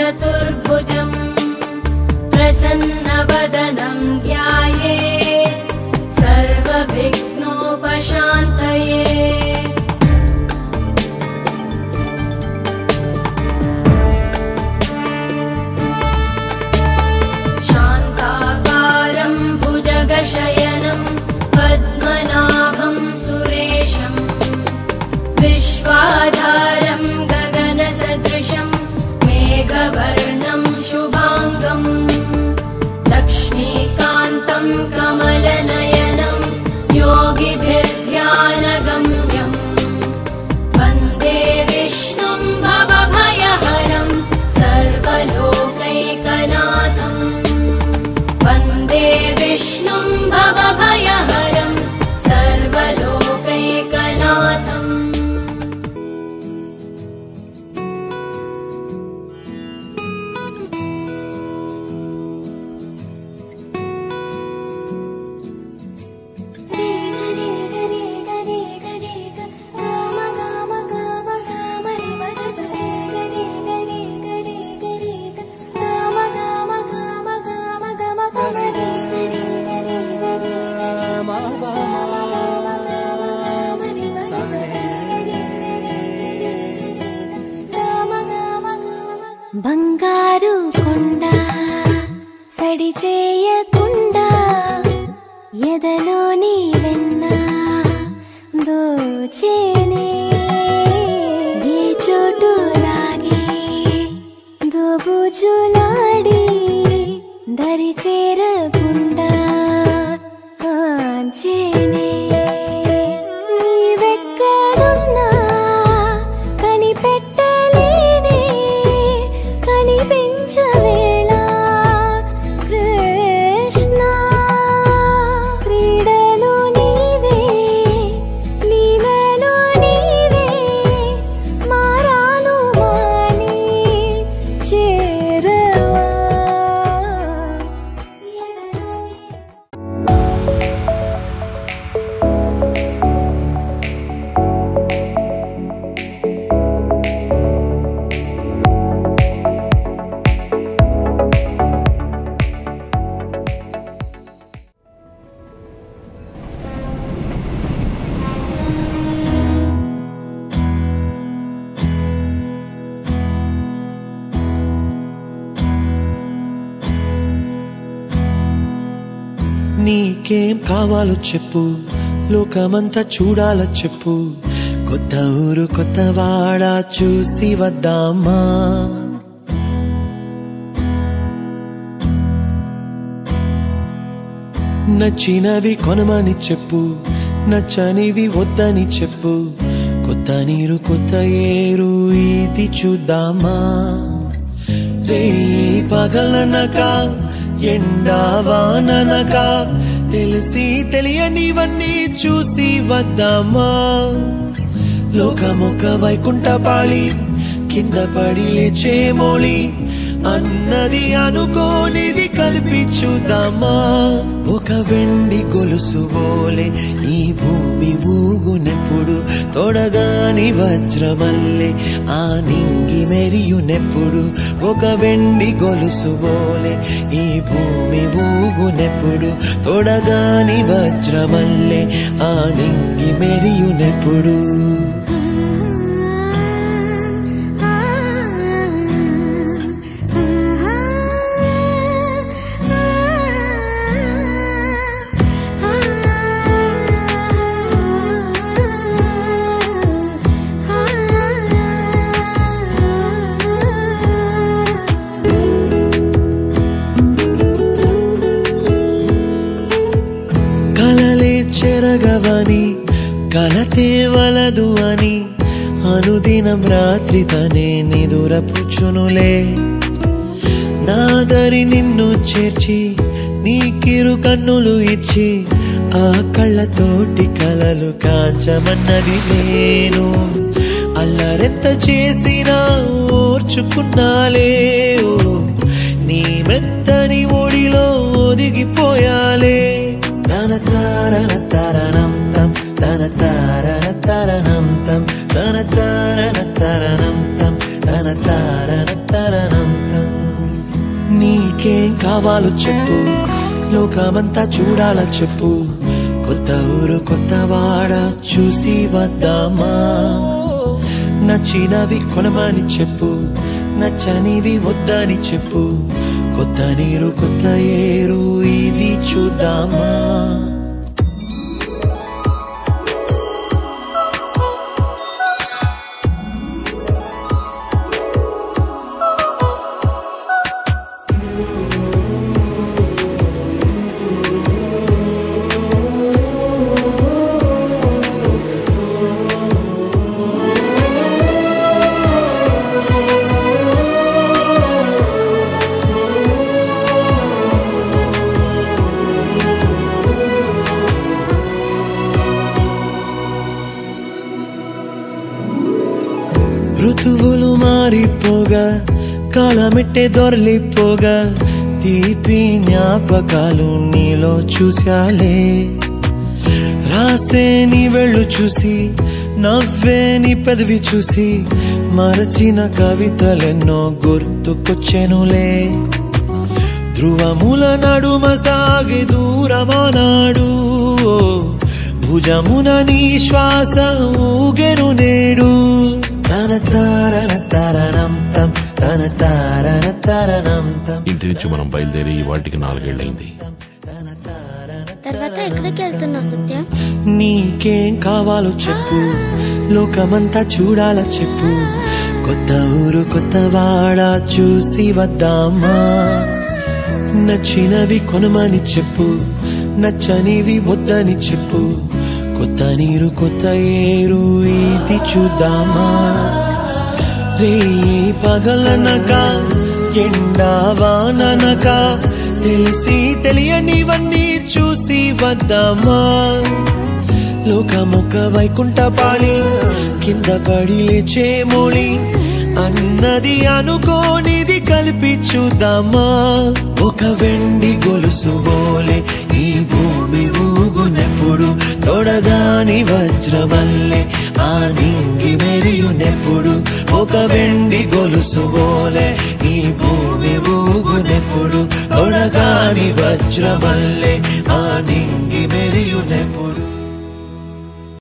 चतुर्भुजम् प्रसन्नवदनं ध्यायेत् सर्वविघ्नोपशान्तये। शान्ताकारं भुजगशयनं पद्मनाभं सुरेशं विश्वाधारं गगनसदृशं मेघवर्णं शुभांगं लक्ष्मीकान्तं कमलनयनं योगिभिर्ध्यानगम्यं वन्दे विष्णुं भवभयहरं सर्वलोकैकनाथं वन्दे विष्णुं भवभयहरं सर्वलोकैकनाथम्। బంగారు కొండ సడి చేయకుండా ఎదలోని వెన్న దోచేనే ఏ చోటు లాగే దోబుజులాడి దరి చేరకుండా కాంచేనే నీవెక్కడున్నా కనిపెట్టలేనే కనిపించవేళ కృష్ణ క్రీడలు నీవే లీలలు నీవే మారాను మాని చేరవా। నీకేం కావాలో చెప్పు, లోకమంతా చూడాల చెప్పు, కొత్త ఊరు కొత్త వాడ చూసి వద్దామా? నచ్చినవి కొనమని చెప్పు, నచ్చనివి వద్దని చెప్పు, కొత్త నీరు కొత్త ఏరు ఇది చూద్దామా? రే పగలనక ఎండావాననక తెలిసి తెలియనివన్నీ చూసి వద్దామా? లోకమొక వైకుంఠపాళి కింద పడి లేచే మోళి అన్నది అనుకోనిది కలిపి చూద్దామా? ఒక వెండి గొలుసు బోలే ఈ భూమి ఊగునెప్పుడు, తొడగాని వజ్రమల్లే ఆ నింగి మెరియునెప్పుడు. ఒక వెండి గొలుసు బోలే ఈ భూమి ఊగునెప్పుడు, తొడగాని వజ్రమల్లే ఆ నింగి మెరియునెప్పుడు. చెరగవని కలతే వలదు అని అనుదినం రాత్రి తనే నిదురపుచ్చునులే. నాదరి నిన్ను చేర్చి నీకిరు కన్నులు ఇచ్చి ఆ కళ్ళతోటి కలలు కాంచమన్నది నేను. అల్లరెంత చేసినా ఓర్చుకున్నాలే, నీ మెత్తని ఒడిలో ఒదిగిపోయాలే. తన తారన తరణం తం తన తారన తరణం తం తన తారన తరణం తం తన తారన తరణం తం. కావాలో చెప్పు, లోకమంతా చూడాల చెప్పు, కొత్త ఊరు కొత్త వాడ చూసి వద్దామా. నచ్చినవి కొనమని చెప్పు, నచ్చనివి వద్దని చెప్పు, కొత్త నీరు కొత్త ఏరు ఇది చూద్దామా. ఋతువులు మారిపోగా కాలమెట్టే దొరలిపోగా తీపి జ్ఞాపకాలు నీలో చూశాలే. రాసే నీ వెళ్ళు చూసి నవ్వే నీ పెదవి చూసి మరచిన కవితలెన్నో గుర్తుకొచ్చెనులే. ధ్రువముల నడుమ సాగి దూరమానాడు, భుజమున నీ శ్వాస ఊగెను నేడు. ఇంటి నుంచి మనం బయలుదేరి వాటికి 4 ఏళ్లైంది. తర్వాత ఎక్కడికి వెళ్తున్నావు సత్యం? నీకేం కావాలో చెప్పు, లోకమంతా చూడాల చెప్పు, కొత్త ఊరు కొత్త వాడ చూసి వద్దామా. నచ్చినవి కొనమని చెప్పు, నచ్చనివి వద్దని చెప్పు, కొత్త నీరు కొత్త ఏరు ఇది చూద్దామా. రే పగలనక ఎండా వాననక తెలిసి తెలియనివన్నీ చూసి వద్దామా. లోకమొక్క వైకుంఠపాళి కింద పడి లేచే మోళి అన్నది అనుకోనిది కలిపి చూద్దామా. ఒక వెండి గొలుసు బోలే ఈ భూమి ఊగునెప్పుడు, తొడగాని వజ్రమల్లే ఆ నింగి మెరియునెప్పుడు. ఒక వెండి గొలుసు బోలే ఈ భూమి ఊగునెప్పుడు, తొడగాని వజ్రమల్లే